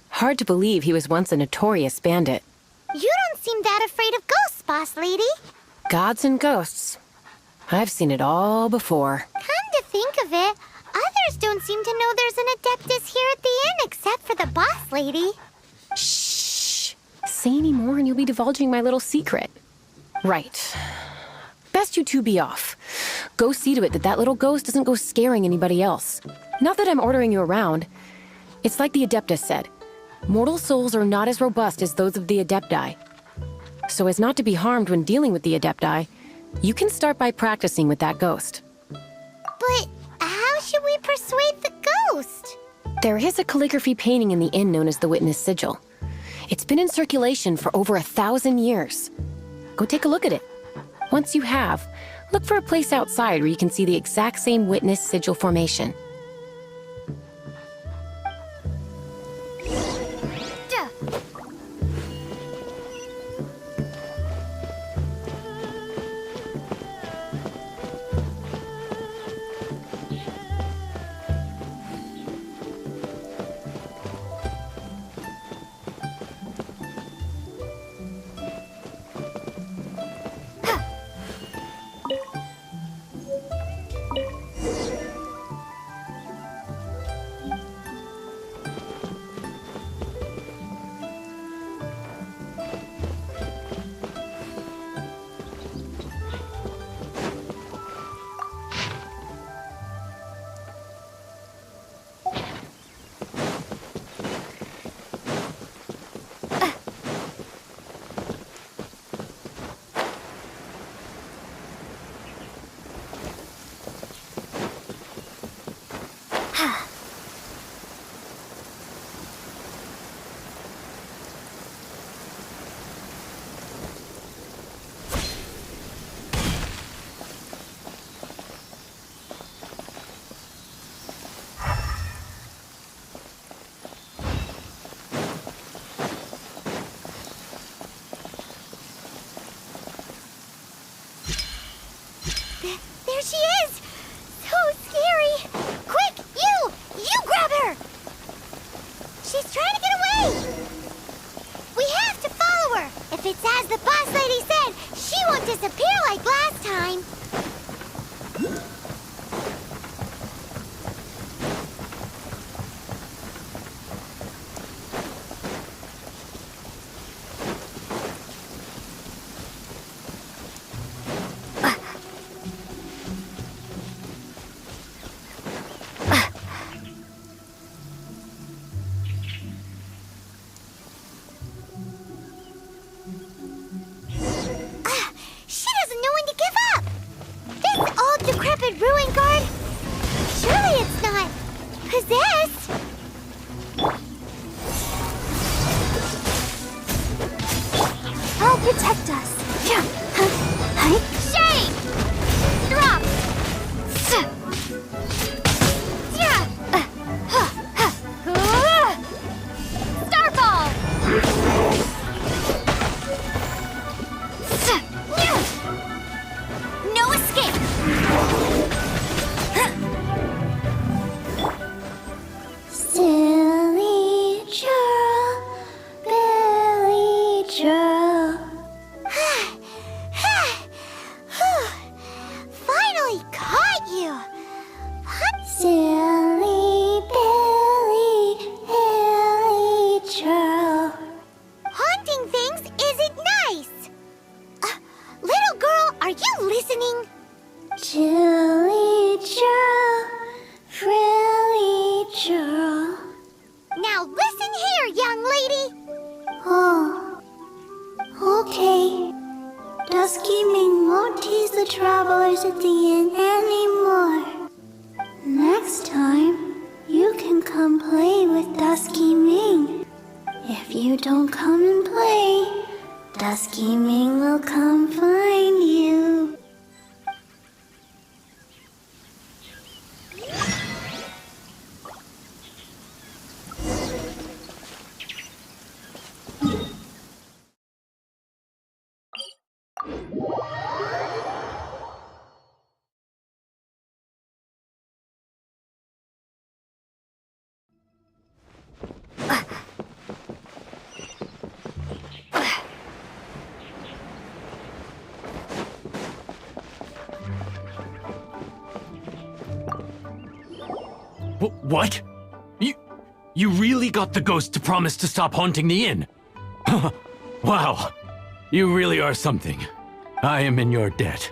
Hard to believe he was once a notorious bandit. You don't seem that afraid of ghosts, boss lady. Gods and ghosts. I've seen it all before. Come to think of it, others don't seem to know there's an Adeptus here at the inn except for the boss lady. Shh. Say any more and you'll be divulging my little secret. Right. Best you two be off. Go see to it that little ghost doesn't go scaring anybody else. Not that I'm ordering you around. It's like the Adeptus said. Mortal souls are not as robust as those of the Adepti. So as not to be harmed when dealing with the Adepti, you can start by practicing with that ghost. But how should we persuade the ghost? There is a calligraphy painting in the inn known as the Witness Sigil. It's been in circulation for over 1,000 years. Go take a look at it. Once you have, look for a place outside where you can see the exact same Witness Sigil formation. disappear like last time. She doesn't know when to give up. This old decrepit ruin guard. Surely it's not possessed. I'll protect us. Shame! Drop! Starball! No escape! Silly churl, Billy churl. Finally caught you! Silly Billy, Billy churl. Haunting things isn't nice! Little girl, are you listening? Chilly churl, frilly churl. Now listen here, young lady! Oh, okay. Dusky Ming won't tease the travelers at the inn anymore. Next time, you can come play with Dusky Ming. If you don't come and play, Dusky Ming will come find you. What? You really got the ghost to promise to stop haunting the inn? Wow, you really are something. I am in your debt.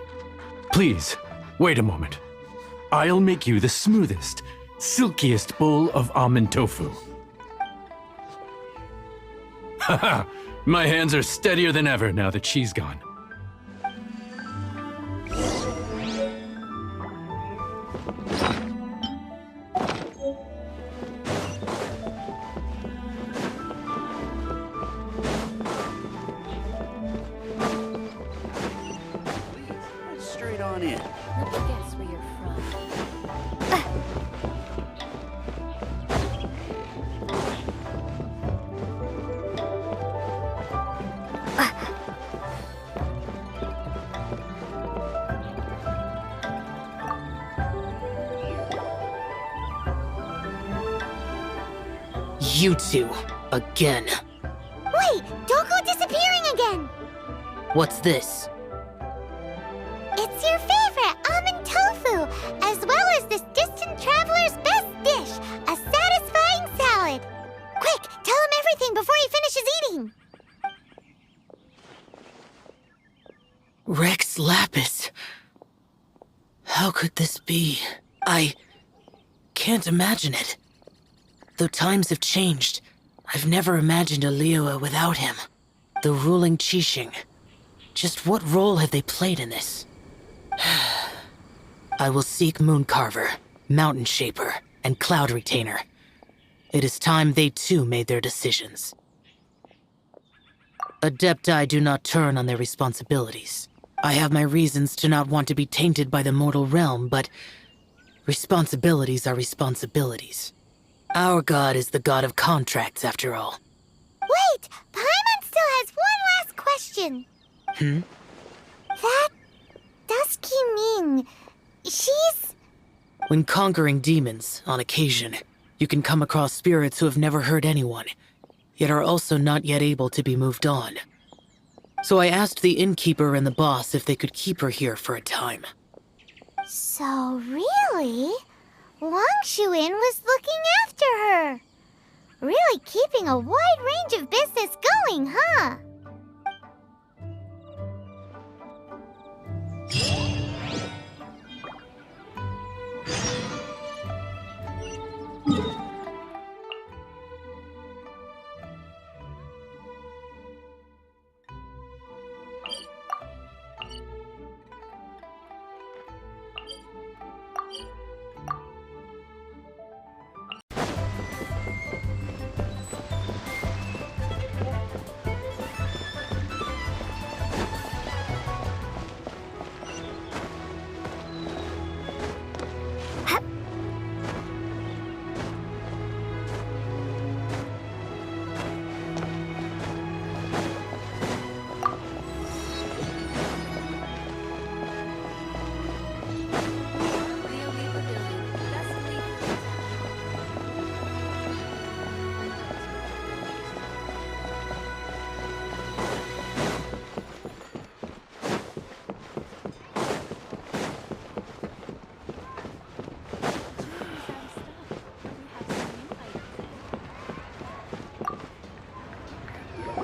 Please, wait a moment. I'll make you the smoothest, silkiest bowl of almond tofu. Haha, my hands are steadier than ever now that she's gone. Straight on in. Let me guess where you're from. You two, again. Wait, don't go disappearing again! What's this? It's your favorite almond tofu, as well as this distant traveler's best dish, a satisfying salad. Quick, tell him everything before he finishes eating. Rex Lapis. How could this be? I can't imagine it. Though times have changed, I've never imagined a Liyue without him. The ruling Qixing. Just what role have they played in this? I will seek Mooncarver, Mountain Shaper, and Cloud Retainer. It is time they too made their decisions. Adepti do not turn on their responsibilities. I have my reasons to not want to be tainted by the mortal realm, but responsibilities are responsibilities. Our god is the god of contracts, after all. Wait, Paimon still has one last question. That Dusky Ming, she's... When conquering demons, on occasion, you can come across spirits who have never hurt anyone, yet are also not yet able to be moved on. So I asked the innkeeper and the boss if they could keep her here for a time. So really, Wangshu Inn was looking after her. Really keeping a wide range of business going, huh?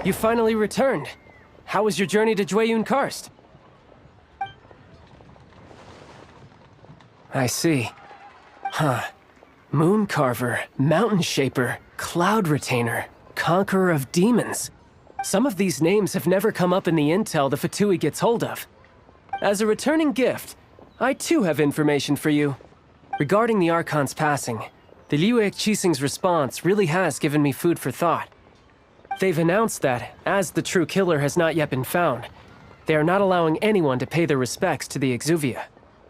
You finally returned. How was your journey to Jueyun Karst? I see. Huh. Moon Carver, Mountain Shaper, Cloud Retainer, Conqueror of Demons. Some of these names have never come up in the intel the Fatui gets hold of. As a returning gift, I too have information for you. Regarding the Archon's passing, the Liyue Qixing's response really has given me food for thought. They've announced that, as the true killer has not yet been found, they are not allowing anyone to pay their respects to the Exuvia.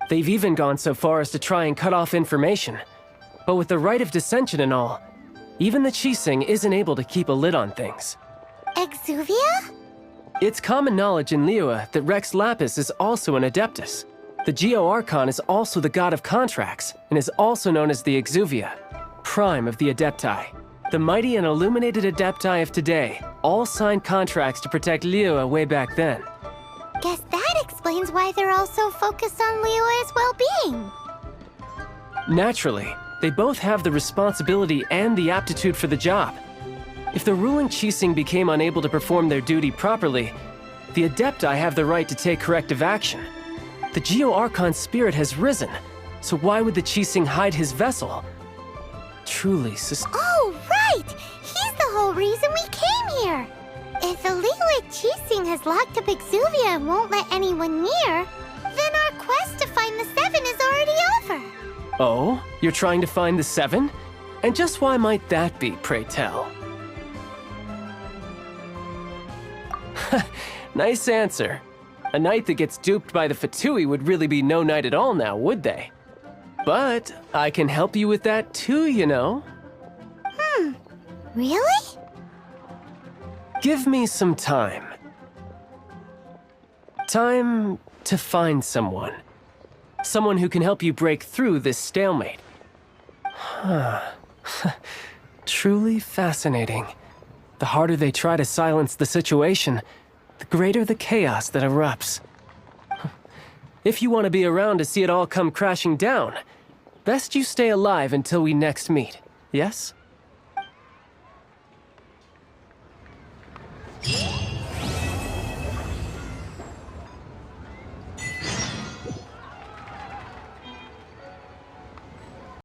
They've even gone so far as to try and cut off information. But with the right of dissension and all, even the Qixing isn't able to keep a lid on things. Exuvia? It's common knowledge in Liyue that Rex Lapis is also an Adeptus. The Geo-Archon is also the god of contracts, and is also known as the Exuvia, prime of the Adepti. The mighty and illuminated Adepti of today all signed contracts to protect Liyue way back then. Guess that explains why they're all so focused on Liyue's well-being. Naturally, they both have the responsibility and the aptitude for the job. If the ruling Qixing became unable to perform their duty properly, the Adepti have the right to take corrective action. The Geo-Archon's spirit has risen, so why would the Qixing hide his vessel? Truly Oh, right! He's the whole reason we came here! If the Liyue Qixing has locked up Exuvia and won't let anyone near, then our quest to find the Seven is already over! Oh? You're trying to find the Seven? And just why might that be, pray tell? Nice answer. A knight that gets duped by the Fatui would really be no knight at all now, would they? But I can help you with that too, you know. Really? Give me some time. Time to find someone. Someone who can help you break through this stalemate. Truly fascinating. The harder they try to silence the situation, the greater the chaos that erupts. If you want to be around to see it all come crashing down, best you stay alive until we next meet, yes?